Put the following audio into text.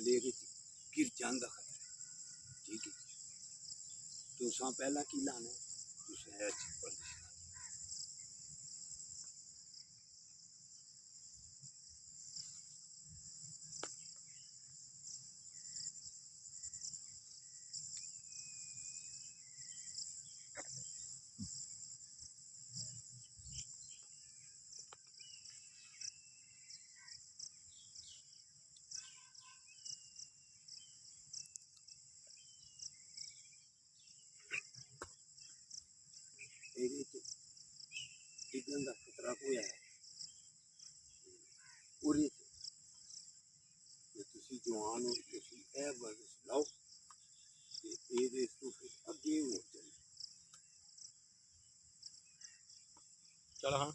गले गिर जाने का खतरा है। ठीक है, तुसा पहला की लाना तुसें अच्छी वर्जिश डिगन का खतरा कोई है पूरी जवान हो वर्जिश लाओ तो फिर अगे हो चले। चल हाँ